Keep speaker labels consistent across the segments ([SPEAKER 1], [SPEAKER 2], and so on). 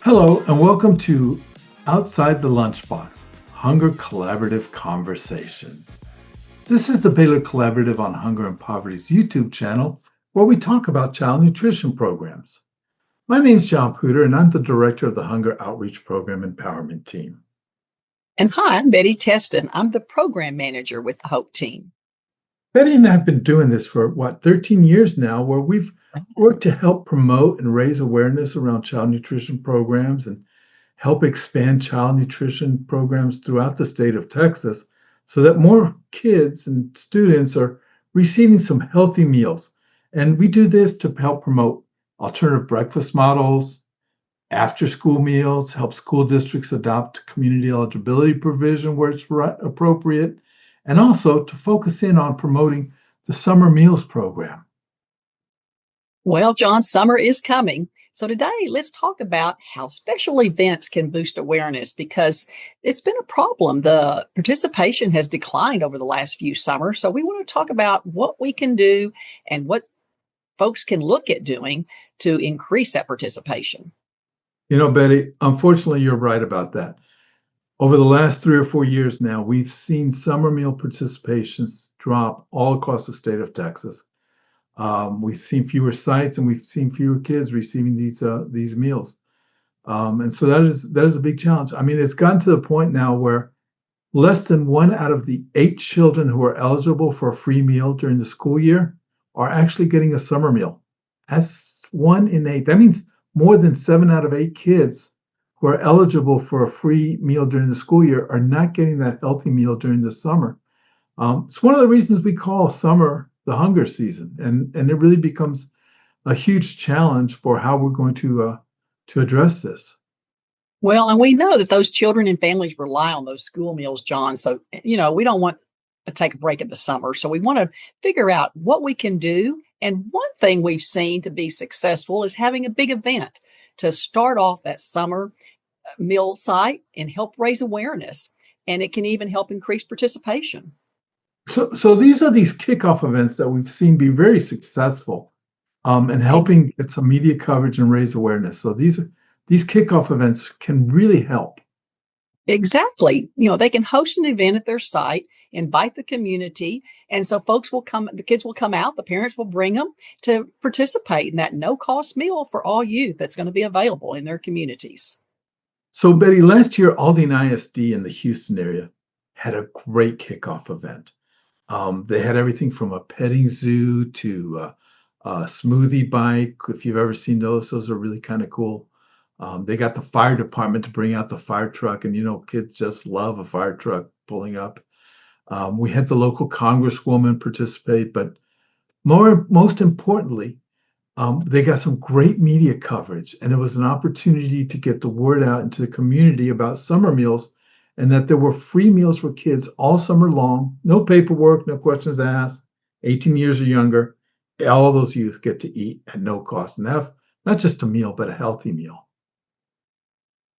[SPEAKER 1] Hello, and welcome to Outside the Lunchbox, Hunger Collaborative Conversations. This is the Baylor Collaborative on Hunger and Poverty's YouTube channel, where we talk about child nutrition programs. My name's John Puder, and I'm the director of the Hunger Outreach Program Empowerment Team.
[SPEAKER 2] And hi, I'm Betty Teston. I'm the program manager with the HOPE team.
[SPEAKER 1] Betty and I have been doing this for, 13 years now, where we've worked to help promote and raise awareness around child nutrition programs and help expand child nutrition programs throughout the state of Texas so that more kids and students are receiving some healthy meals. And we do this to help promote alternative breakfast models, after school meals, help school districts adopt community eligibility provision where it's appropriate, and also to focus in on promoting the summer meals program.
[SPEAKER 2] Well, John, summer is coming. So today, let's talk about how special events can boost awareness because it's been a problem. The participation has declined over the last few summers. So we want to talk about what we can do and what folks can look at doing to increase that participation.
[SPEAKER 1] You know, Betty, unfortunately, you're right about that. Over the last 3 or 4 years now, we've seen summer meal participations drop all across the state of Texas. We've seen fewer sites and we've seen fewer kids receiving these meals. And so that is a big challenge. I mean, it's gotten to the point now where less than 1 out of the 8 children who are eligible for a free meal during the school year are actually getting a summer meal. That's 1 in 8. That means more than 7 out of 8 kids who are eligible for a free meal during the school year are not getting that healthy meal during the summer. It's one of the reasons we call summer the hunger season, and it really becomes a huge challenge for how we're going to address this.
[SPEAKER 2] Well, and we know that those children and families rely on those school meals, John. So, we don't want to take a break in the summer. So we want to figure out what we can do. And one thing we've seen to be successful is having a big event to start off that summer meal site and help raise awareness. And it can even help increase participation.
[SPEAKER 1] So these are these kickoff events that we've seen be very successful in helping get some media coverage and raise awareness. So these kickoff events can really help.
[SPEAKER 2] Exactly. They can host an event at their site, invite the community. And so folks will come, the kids will come out, the parents will bring them to participate in that no-cost meal for all youth that's going to be available in their communities.
[SPEAKER 1] So Betty, last year, Aldine ISD in the Houston area had a great kickoff event. They had everything from a petting zoo to a smoothie bike. If you've ever seen those are really kind of cool. They got the fire department to bring out the fire truck, and kids just love a fire truck pulling up. We had the local congresswoman participate, but most importantly, they got some great media coverage, and it was an opportunity to get the word out into the community about summer meals and that there were free meals for kids all summer long, no paperwork, no questions asked, 18 years or younger. All of those youth get to eat at no cost and have not just a meal, but a healthy meal.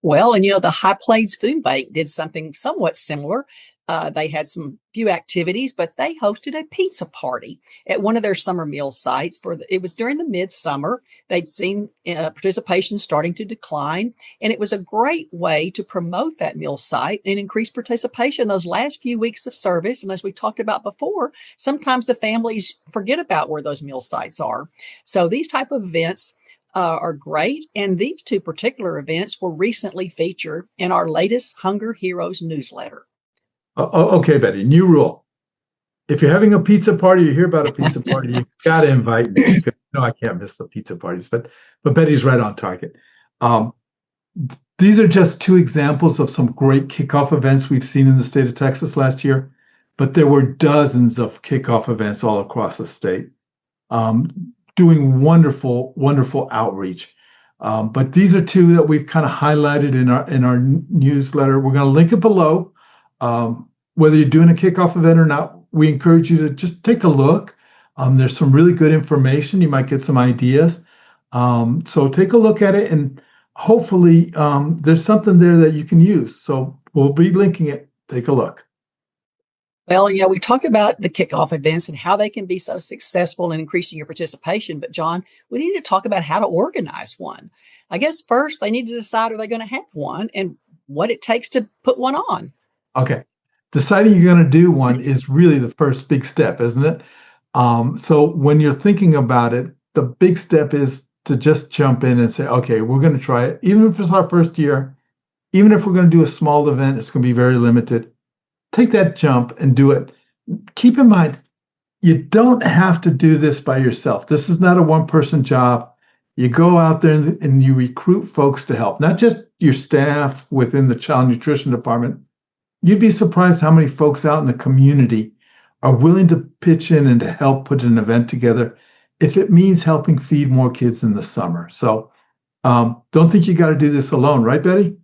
[SPEAKER 2] Well, and the High Plains Food Bank did something somewhat similar. They had some few activities, but they hosted a pizza party at one of their summer meal sites. It was during the midsummer. They'd seen participation starting to decline, and it was a great way to promote that meal site and increase participation those last few weeks of service. And as we talked about before, sometimes the families forget about where those meal sites are. So these type of events are great. And these 2 particular events were recently featured in our latest Hunger Heroes newsletter.
[SPEAKER 1] Okay, Betty, new rule. If you're having a pizza party, you hear about a pizza party, you got to invite me because I can't miss the pizza parties. But Betty's right on target. These are just 2 examples of some great kickoff events we've seen in the state of Texas last year, but there were dozens of kickoff events all across the state. Doing wonderful, wonderful outreach. But these are 2 that we've kind of highlighted in our newsletter. We're going to link it below. Whether you're doing a kickoff event or not, we encourage you to just take a look. There's some really good information. You might get some ideas. So take a look at it, and hopefully there's something there that you can use. So we'll be linking it. Take a look.
[SPEAKER 2] Well, we talked about the kickoff events and how they can be so successful in increasing your participation. But, John, we need to talk about how to organize one. I guess first they need to decide, are they going to have one and what it takes to put one on.
[SPEAKER 1] Okay. Deciding you're going to do one is really the first big step, isn't it? So when you're thinking about it, the big step is to just jump in and say, okay, we're going to try it. Even if it's our first year, even if we're going to do a small event, it's going to be very limited. Take that jump and do it. Keep in mind, you don't have to do this by yourself. This is not a one-person job. You go out there and you recruit folks to help, not just your staff within the child nutrition department. You'd be surprised how many folks out in the community are willing to pitch in and to help put an event together if it means helping feed more kids in the summer. So don't think you got to do this alone, right, Betty?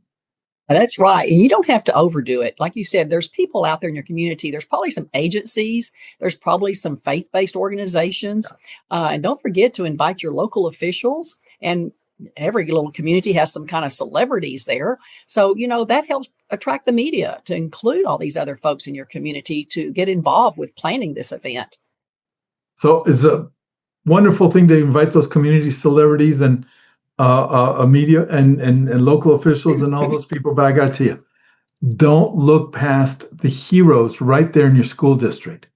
[SPEAKER 2] That's right. And you don't have to overdo it. Like you said, there's people out there in your community. There's probably some agencies. There's probably some faith-based organizations. And don't forget to invite your local officials. And every little community has some kind of celebrities there. So, that helps attract the media to include all these other folks in your community to get involved with planning this event.
[SPEAKER 1] So it's a wonderful thing to invite those community celebrities and media and local officials and all those people. But I got to tell you, don't look past the heroes right there in your school district.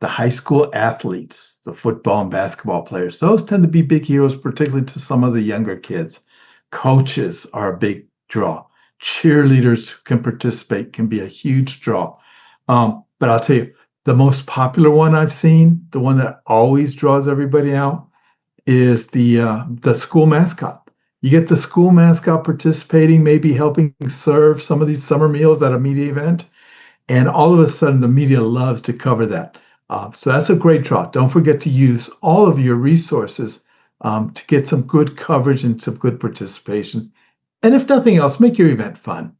[SPEAKER 1] The high school athletes, the football and basketball players, those tend to be big heroes, particularly to some of the younger kids. Coaches are a big draw. Cheerleaders who can participate can be a huge draw. But I'll tell you, the most popular one I've seen, the one that always draws everybody out, is the school mascot. You get the school mascot participating, maybe helping serve some of these summer meals at a media event, and all of a sudden the media loves to cover that. So that's a great draw. Don't forget to use all of your resources to get some good coverage and some good participation. And if nothing else, make your event fun.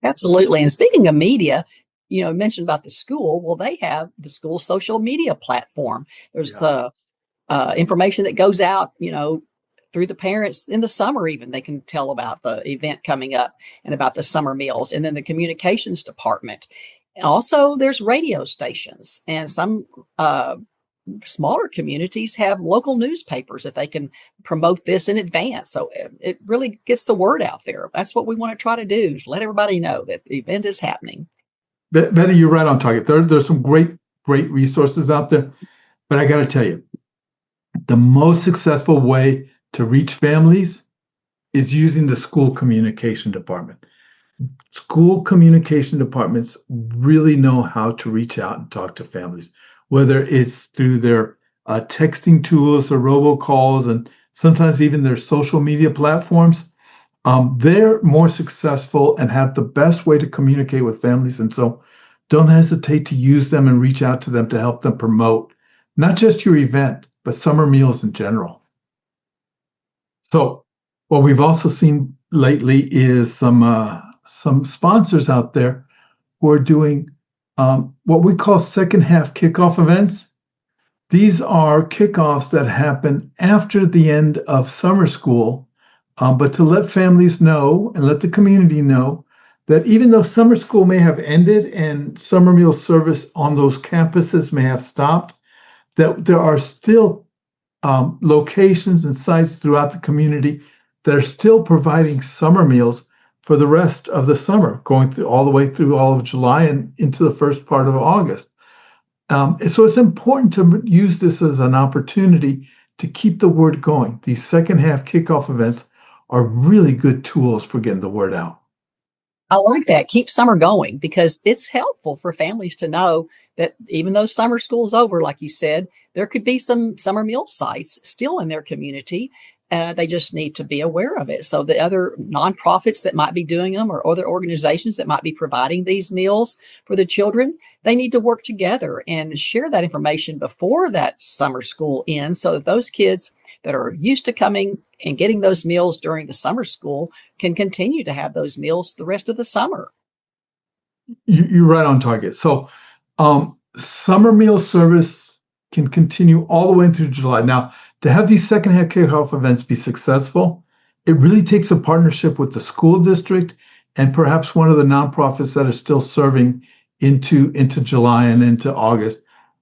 [SPEAKER 2] Absolutely. And speaking of media, mentioned about the school. Well, they have the school social media platform. There's the information that goes out, through the parents in the summer. Even they can tell about the event coming up and about the summer meals. And then the communications department. Also, there's radio stations, and some smaller communities have local newspapers that they can promote this in advance. So it really gets the word out there. That's what we want to try to do, is let everybody know that the event is happening.
[SPEAKER 1] Betty, you're right on target. There's some great resources out there. But I got to tell you, the most successful way to reach families is using the school communication department. School communication departments really know how to reach out and talk to families, whether it's through their texting tools or robocalls, and sometimes even their social media platforms. They're more successful and have the best way to communicate with families. And so don't hesitate to use them and reach out to them to help them promote not just your event, but summer meals in general. So what we've also seen lately is some sponsors out there who are doing what we call second half kickoff events. These are kickoffs that happen after the end of summer school, but to let families know and let the community know that even though summer school may have ended and summer meal service on those campuses may have stopped, that there are still locations and sites throughout the community that are still providing summer meals for the rest of the summer, going through all the way through all of July and into the first part of August. So it's important to use this as an opportunity to keep the word going. These second half kickoff events are really good tools for getting the word out.
[SPEAKER 2] I like that. Keep summer going, because it's helpful for families to know that even though summer school's over, like you said, there could be some summer meal sites still in their community. They just need to be aware of it. So the other nonprofits that might be doing them, or other organizations that might be providing these meals for the children, they need to work together and share that information before that summer school ends, so that those kids that are used to coming and getting those meals during the summer school can continue to have those meals the rest of the summer.
[SPEAKER 1] You're right on target. So summer meal service can continue all the way through July. Now, to have these second half kickoff events be successful, it really takes a partnership with the school district and perhaps one of the nonprofits that are still serving into July and into August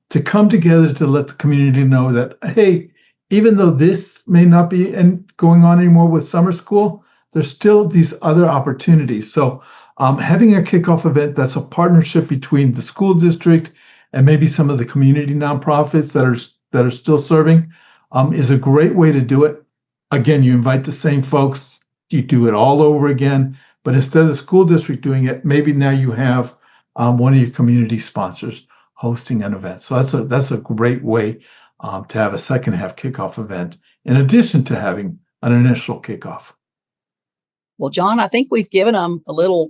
[SPEAKER 1] to come together to let the community know that, hey, even though this may not be going on anymore with summer school, there's still these other opportunities. So having a kickoff event that's a partnership between the school district and maybe some of the community nonprofits that are still serving is a great way to do it. Again, you invite the same folks, you do it all over again, but instead of the school district doing it, maybe now you have one of your community sponsors hosting an event. So that's a great way to have a second half kickoff event in addition to having an initial kickoff.
[SPEAKER 2] Well, John, I think we've given them a little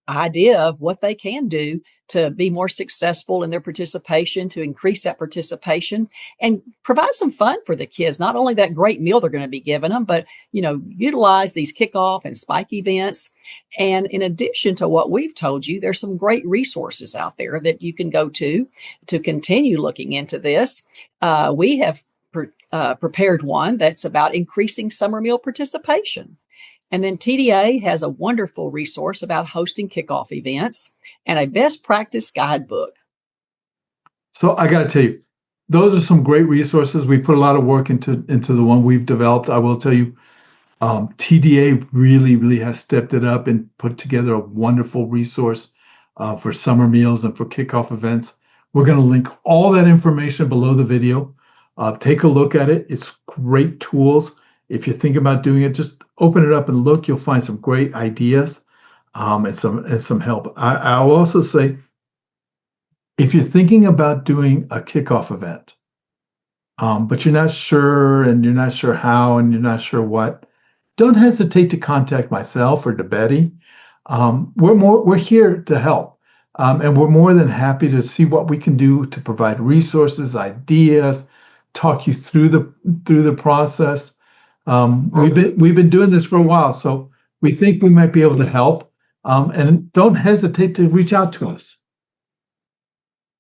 [SPEAKER 2] idea of what they can do to be more successful in their participation, to increase that participation and provide some fun for the kids. Not only that great meal they're going to be giving them, but, utilize these kickoff and spike events. And in addition to what we've told you, there's some great resources out there that you can go to continue looking into this. We have prepared one that's about increasing summer meal participation. And then TDA has a wonderful resource about hosting kickoff events and a best practice guidebook.
[SPEAKER 1] So I got to tell you, those are some great resources. We put a lot of work into the one we've developed. I will tell you, TDA really, really has stepped it up and put together a wonderful resource for summer meals and for kickoff events. We're going to link all that information below the video. Take a look at it. It's great tools. If you think about doing it, just open it up and look. You'll find some great ideas and some help. I'll also say, if you're thinking about doing a kickoff event, but you're not sure and you're not sure how and you're not sure what, don't hesitate to contact myself or to Betty. We're here to help, and we're more than happy to see what we can do to provide resources, ideas, talk you through the process. We've been doing this for a while, so we think we might be able to help. And don't hesitate to reach out to us.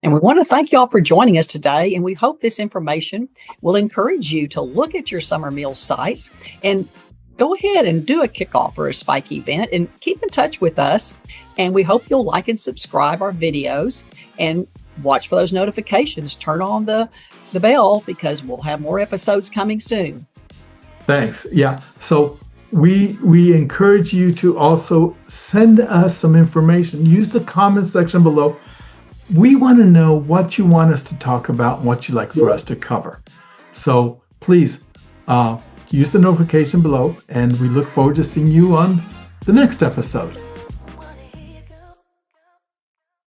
[SPEAKER 2] And we want to thank you all for joining us today. And we hope this information will encourage you to look at your summer meal sites and go ahead and do a kickoff or a spike event and keep in touch with us. And we hope you'll like and subscribe our videos and watch for those notifications. Turn on the bell because we'll have more episodes coming soon.
[SPEAKER 1] Thanks. Yeah. So we encourage you to also send us some information. Use the comment section below. We want to know what you want us to talk about and what you'd like for us to cover. So please use the notification below, and we look forward to seeing you on the next episode.